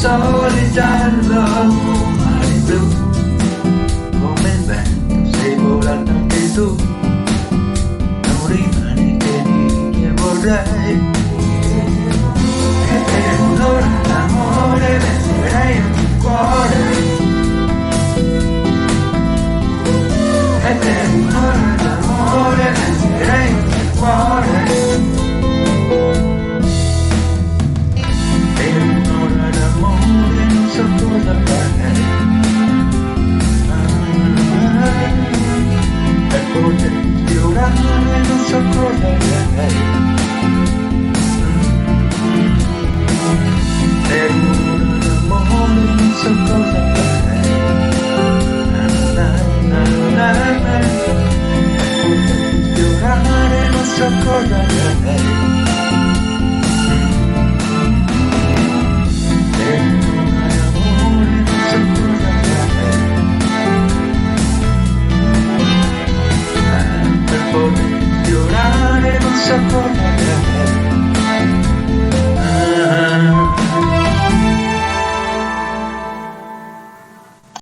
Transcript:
sole giallo, mare blu, come il vento sei volata anche tu, non rimane che dire vorrei, e per un'ora d'amore metterei il cuore, e per un'ora d'amore metterei il cuore. Non so cosa direi, per un'ora d'amore non so cosa direi, per poterti orare non so cosa direi.